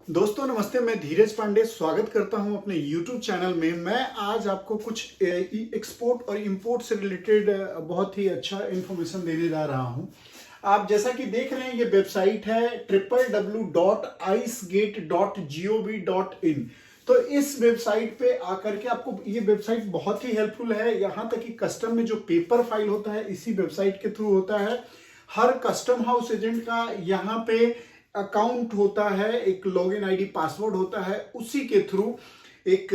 दोस्तों नमस्ते, मैं धीरज पांडे स्वागत करता हूं अपने YouTube चैनल में। मैं आज आपको कुछ एक्सपोर्ट और इंपोर्ट से रिलेटेड बहुत ही अच्छा इंफॉर्मेशन देने जा रहा हूं। आप जैसा कि देख रहे हैं, ये वेबसाइट है www.icegate.gov.in। तो इस वेबसाइट पे आकर के आपको ये वेबसाइट बहुत ही हेल्पफुल है। यहाँ तक कि कस्टम में जो पेपर फाइल होता है इसी वेबसाइट के थ्रू होता है। हर कस्टम हाउस एजेंट का यहाँ पे अकाउंट होता है, एक लॉगिन आईडी पासवर्ड होता है, उसी के थ्रू एक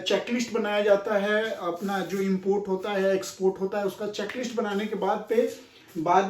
चेकलिस्ट बनाया जाता है। अपना जो इंपोर्ट होता है एक्सपोर्ट होता है उसका चेकलिस्ट बनाने के बाद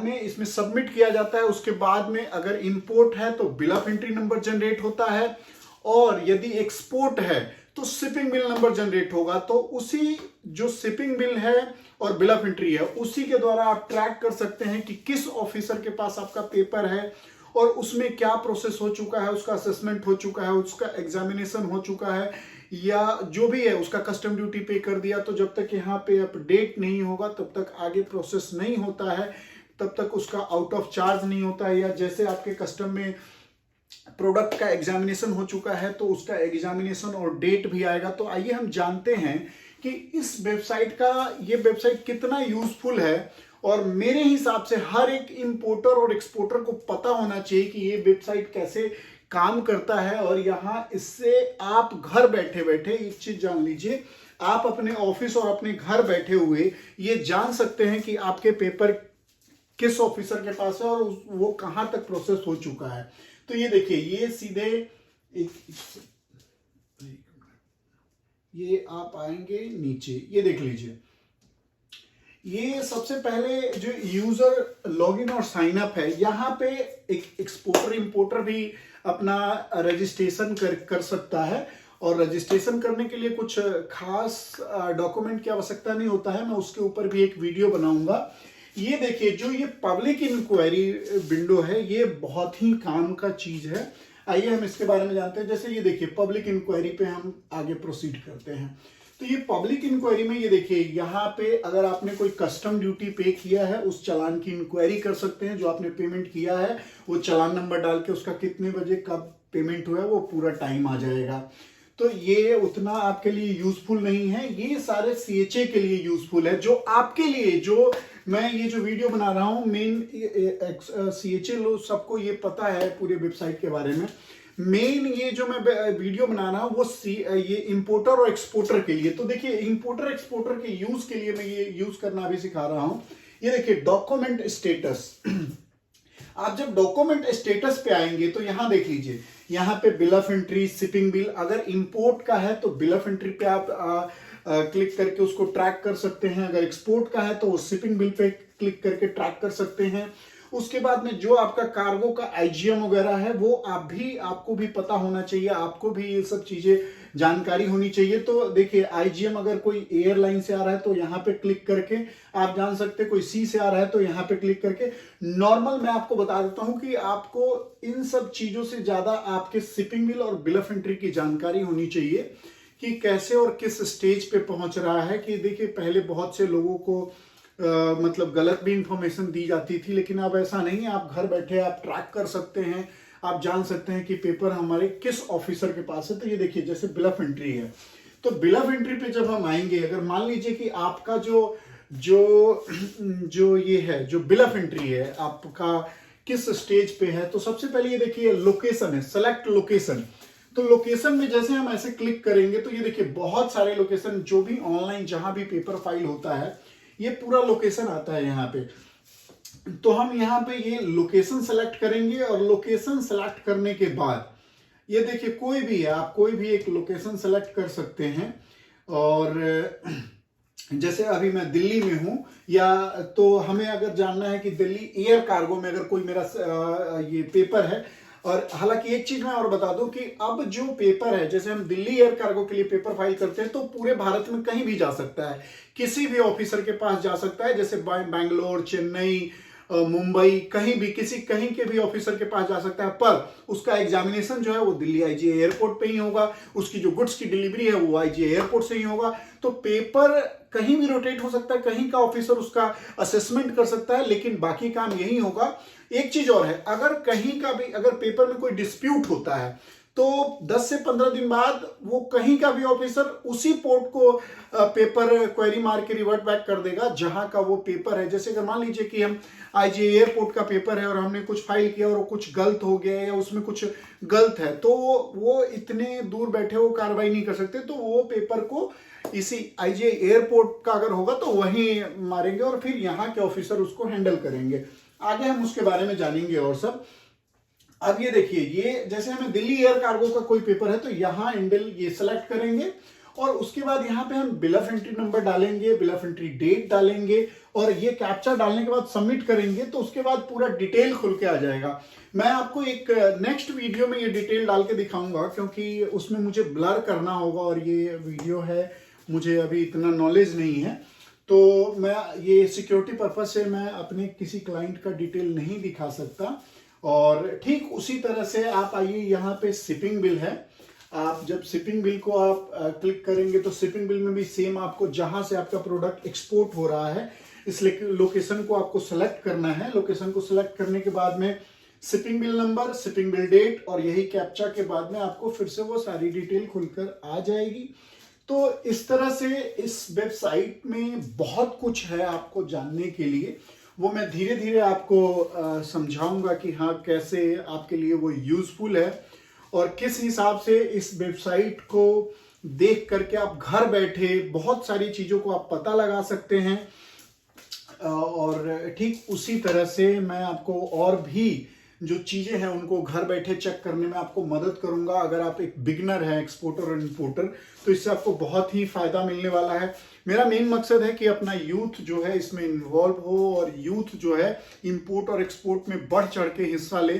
में इसमें सबमिट किया जाता है। उसके बाद में अगर इंपोर्ट है तो bill of entry number generate होता है, और यदि एक्सपोर्ट है तो शिपिंग बिल नंबर जनरेट होगा। तो उसी जो शिपिंग बिल है और बिल ऑफ एंट्री है उसी के द्वारा आप ट्रैक कर सकते हैं कि किस ऑफिसर के पास आपका पेपर है और उसमें क्या प्रोसेस हो चुका है, उसका असेसमेंट हो चुका है, उसका एग्जामिनेशन हो चुका है, या जो भी है उसका कस्टम ड्यूटी पे कर दिया। तो जब तक यहाँ पे अपडेट नहीं होगा तब तक आगे प्रोसेस नहीं होता है, तब तक उसका आउट ऑफ चार्ज नहीं होता है। या जैसे आपके कस्टम में प्रोडक्ट का एग्जामिनेशन हो चुका है तो उसका एग्जामिनेशन और डेट भी आएगा। तो आइए हम जानते हैं कि इस वेबसाइट का ये वेबसाइट कितना यूजफुल है। और मेरे हिसाब से हर एक इंपोर्टर और एक्सपोर्टर को पता होना चाहिए कि ये वेबसाइट कैसे काम करता है। और यहाँ इससे आप घर बैठे बैठे एक चीज जान लीजिए, आप अपने ऑफिस और अपने घर बैठे हुए ये जान सकते हैं कि आपके पेपर किस ऑफिसर के पास है और वो कहां तक प्रोसेस हो चुका है। तो ये देखिए, ये सीधे ये आप आएंगे नीचे, ये देख लीजिए, ये सबसे पहले जो यूजर लॉगिन और साइन अप है, यहाँ पे एक एक्सपोर्टर इंपोर्टर भी अपना रजिस्ट्रेशन कर सकता है। और रजिस्ट्रेशन करने के लिए कुछ खास डॉक्यूमेंट की आवश्यकता नहीं होता है, मैं उसके ऊपर भी एक वीडियो बनाऊंगा। ये देखिए, जो ये पब्लिक इंक्वायरी विंडो है ये बहुत ही काम का चीज है। आइए हम इसके बारे में जानते हैं। जैसे ये देखिए, पब्लिक इंक्वायरी पे हम आगे प्रोसीड करते हैं। तो ये पब्लिक इंक्वायरी में ये देखिए, यहाँ पे अगर आपने कोई कस्टम ड्यूटी पे किया है उस चालान की इंक्वायरी कर सकते हैं। जो आपने पेमेंट किया है वो चालान नंबर डाल के उसका कितने बजे कब पेमेंट हुआ है वो पूरा टाइम आ जाएगा। तो ये उतना आपके लिए यूजफुल नहीं है, ये सारे सीएचए के लिए यूजफुल है। जो आपके लिए, जो मैं ये जो वीडियो बना रहा हूं, मेन सीएचए लोग सबको ये पता है पूरे वेबसाइट के बारे में। मेन ये जो मैं वीडियो बना रहा हूं वो ये इंपोर्टर और एक्सपोर्टर के लिए। तो देखिए, इंपोर्टर एक्सपोर्टर के यूज के लिए मैं ये यूज करना भी सिखा रहा हूं। ये देखिए, डॉक्यूमेंट स्टेटस। आप जब डॉक्यूमेंट स्टेटस पे आएंगे तो यहां देख लीजिए, यहाँ पे bill of entry, shipping bill. अगर इंपोर्ट का है तो बिल ऑफ एंट्री पे आप क्लिक करके उसको ट्रैक कर सकते हैं। अगर एक्सपोर्ट का है तो शिपिंग बिल पे क्लिक करके ट्रैक कर सकते हैं। उसके बाद में जो आपका कार्गो का आईजीएम वगैरह है वो आपको भी पता होना चाहिए, आपको भी ये सब चीजें जानकारी होनी चाहिए। तो देखिए, आईजीएम अगर कोई एयरलाइन से आ रहा है तो यहाँ पे क्लिक करके आप जान सकते हैं, कोई सी से आ रहा है तो यहाँ पे क्लिक करके। नॉर्मल मैं आपको बता देता हूं कि आपको इन सब चीजों से ज्यादा आपके शिपिंग बिल और बिल ऑफ एंट्री की जानकारी होनी चाहिए कि कैसे और किस स्टेज पे पहुंच रहा है। कि देखिए, पहले बहुत से लोगों को मतलब गलत भी इंफॉर्मेशन दी जाती थी, लेकिन अब ऐसा नहीं है। आप घर बैठे आप ट्रैक कर सकते हैं, आप जान सकते हैं कि पेपर हमारे किस ऑफिसर के पास है। तो ये देखिए, जैसे बिल ऑफ एंट्री है, तो बिल ऑफ एंट्री पे जब हम आएंगे, अगर मान लीजिए कि आपका जो ये है, जो बिल ऑफ एंट्री है आपका किस स्टेज पे है, तो सबसे पहले ये देखिए लोकेशन है, सेलेक्ट लोकेशन। तो लोकेशन में जैसे हम ऐसे क्लिक करेंगे तो ये देखिए, बहुत सारे लोकेशन, जो भी ऑनलाइन जहां भी पेपर फाइल होता है ये पूरा लोकेशन आता है यहाँ पे। तो हम यहाँ पे ये लोकेशन सेलेक्ट करेंगे, और लोकेशन सेलेक्ट करने के बाद ये देखिए, कोई भी है, आप कोई भी एक लोकेशन सेलेक्ट कर सकते हैं। और जैसे अभी मैं दिल्ली में हूं, या तो हमें अगर जानना है कि दिल्ली एयर कार्गो में अगर कोई मेरा ये पेपर है। और हालांकि एक चीज मैं और बता दूं कि अब जो पेपर है, जैसे हम दिल्ली एयर कार्गो के लिए पेपर फाइल करते हैं तो पूरे भारत में कहीं भी जा सकता है, किसी भी ऑफिसर के पास जा सकता है। जैसे बैंगलोर, चेन्नई, मुंबई, कहीं भी कहीं के भी ऑफिसर के पास जा सकता है। पर उसका एग्जामिनेशन जो है वो दिल्ली आईजीए एयरपोर्ट पे ही होगा, उसकी जो गुड्स की डिलीवरी है वो आईजीए एयरपोर्ट से ही होगा। तो पेपर कहीं भी रोटेट हो सकता है, कहीं का ऑफिसर उसका असेसमेंट कर सकता है, लेकिन बाकी काम यही होगा। एक चीज और है, अगर कहीं का भी अगर पेपर में कोई डिस्प्यूट होता है तो 10 से 15 दिन बाद वो कहीं का भी ऑफिसर उसी पोर्ट को पेपर क्वेरी मार के रिवर्ट बैक कर देगा जहां का वो पेपर है। जैसे अगर मान लीजिए कि हम आईजीआई एयरपोर्ट का पेपर है और हमने कुछ फाइल किया और वो कुछ गलत हो गया या उसमें कुछ गलत है, तो वो इतने दूर बैठे वो कार्रवाई नहीं कर सकते, तो वो पेपर को इसी आईजीआई एयरपोर्ट का अगर होगा तो वहीं मारेंगे और फिर यहाँ के ऑफिसर उसको हैंडल करेंगे। आगे हम उसके बारे में जानेंगे और सब। अब ये देखिए, ये जैसे हमें दिल्ली एयर कार्गो का कोई पेपर है तो यहाँ इंडिल ये सेलेक्ट करेंगे और उसके बाद यहाँ पे हम बिल ऑफ एंट्री नंबर डालेंगे, बिल ऑफ एंट्री डेट डालेंगे और ये कैप्चा डालने के बाद सबमिट करेंगे तो उसके बाद पूरा डिटेल खुल के आ जाएगा। मैं आपको एक नेक्स्ट वीडियो में ये डिटेल डाल के दिखाऊंगा क्योंकि उसमें मुझे ब्लर करना होगा और ये वीडियो है, मुझे अभी इतना नॉलेज नहीं है, तो मैं ये सिक्योरिटी पर्पज से मैं अपने किसी क्लाइंट का डिटेल नहीं दिखा सकता। और ठीक उसी तरह से आप आइए, यहाँ पे शिपिंग बिल है। आप जब शिपिंग बिल को आप क्लिक करेंगे तो शिपिंग बिल में भी सेम आपको जहां से आपका प्रोडक्ट एक्सपोर्ट हो रहा है इस लोकेशन को आपको सेलेक्ट करना है। लोकेशन को सेलेक्ट करने के बाद में shipping bill number, shipping bill date और यही कैप्चा के बाद में आपको फिर से वो सारी डिटेल खुलकर आ जाएगी। तो इस तरह से इस वेबसाइट में बहुत कुछ है आपको जानने के लिए, वो मैं धीरे धीरे आपको समझाऊंगा कि हाँ कैसे आपके लिए वो यूजफुल है और किस हिसाब से इस वेबसाइट को देख करके आप घर बैठे बहुत सारी चीज़ों को आप पता लगा सकते हैं। और ठीक उसी तरह से मैं आपको और भी जो चीज़ें हैं उनको घर बैठे चेक करने में आपको मदद करूंगा। अगर आप एक बिगनर हैं एक्सपोर्टर और इंपोर्टर तो इससे आपको बहुत ही फायदा मिलने वाला है। मेरा मेन मकसद है कि अपना यूथ जो है इसमें इन्वॉल्व हो और यूथ जो है इंपोर्ट और एक्सपोर्ट में बढ़ चढ़ के हिस्सा ले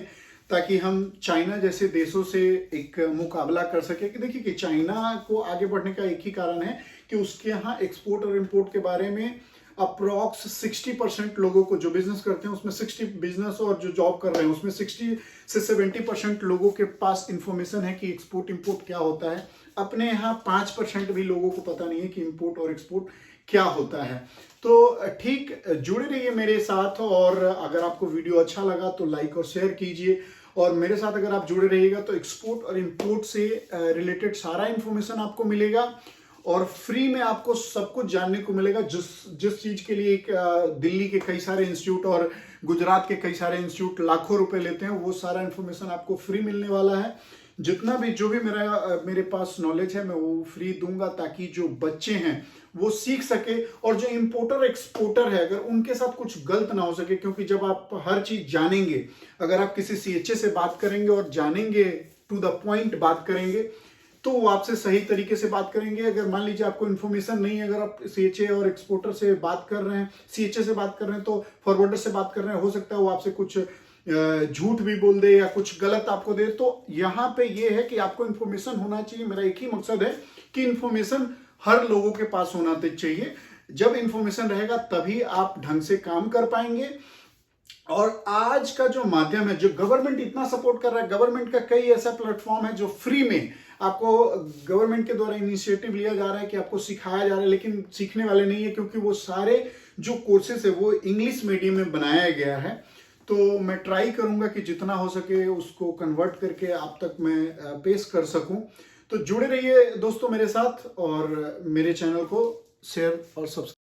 ताकि हम चाइना जैसे देशों से एक मुकाबला कर सके। कि देखिए कि चाइना को आगे बढ़ने का एक ही कारण है कि उसके यहाँ एक्सपोर्ट और इंपोर्ट के बारे में अप्रोक्स 60% लोगों को जो बिजनेस करते हैं उसमें 60 बिजनेस और जो जॉब कर रहे हैं उसमें 60 से 70% लोगों के पास इंफॉर्मेशन है कि एक्सपोर्ट इंपोर्ट क्या होता है। अपने यहाँ 5% भी लोगों को पता नहीं है कि इंपोर्ट और एक्सपोर्ट क्या होता है। तो ठीक जुड़े रहिए मेरे साथ और अगर आपको वीडियो अच्छा लगा तो लाइक और शेयर कीजिए और मेरे साथ अगर आप जुड़े रहिएगा तो एक्सपोर्ट और इंपोर्ट से रिलेटेड सारा इंफॉर्मेशन आपको मिलेगा और फ्री में आपको सब कुछ जानने को मिलेगा। जिस चीज के लिए एक दिल्ली के कई सारे इंस्टीट्यूट और गुजरात के कई सारे इंस्टीट्यूट लाखों रुपए लेते हैं, वो सारा इंफॉर्मेशन आपको फ्री मिलने वाला है। जितना भी जो भी मेरे पास नॉलेज है मैं वो फ्री दूंगा ताकि जो बच्चे हैं वो सीख सके और जो इंपोर्टर एक्सपोर्टर है अगर उनके साथ कुछ गलत ना हो सके। क्योंकि जब आप हर चीज जानेंगे, अगर आप किसी सीएचए से बात करेंगे और जानेंगे, टू द पॉइंट बात करेंगे तो वो आपसे सही तरीके से बात करेंगे। अगर मान लीजिए आपको इन्फॉर्मेशन नहीं है, अगर आप सीएचए और एक्सपोर्टर से बात कर रहे हैं, सीएचए से बात कर रहे हैं तो फॉरवर्डर से बात कर रहे हैं, हो सकता है वो आपसे कुछ झूठ भी बोल दे या कुछ गलत आपको दे। तो यहाँ पे ये है कि आपको इन्फॉर्मेशन होना चाहिए। मेरा एक ही मकसद है कि इन्फॉर्मेशन हर लोगों के पास होना चाहिए। जब इन्फॉर्मेशन रहेगा तभी आप ढंग से काम कर पाएंगे। और आज का जो माध्यम है, जो गवर्नमेंट इतना सपोर्ट कर रहा है, गवर्नमेंट का कई ऐसा प्लेटफॉर्म है जो फ्री में आपको गवर्नमेंट के द्वारा इनिशिएटिव लिया जा रहा है कि आपको सिखाया जा रहा है, लेकिन सीखने वाले नहीं है क्योंकि वो सारे जो कोर्सेस है वो इंग्लिश मीडियम में बनाया गया है। तो मैं ट्राई करूंगा कि जितना हो सके उसको कन्वर्ट करके आप तक मैं पेश कर सकूं। तो जुड़े रहिए दोस्तों मेरे साथ और मेरे चैनल को शेयर और सब्सक्राइब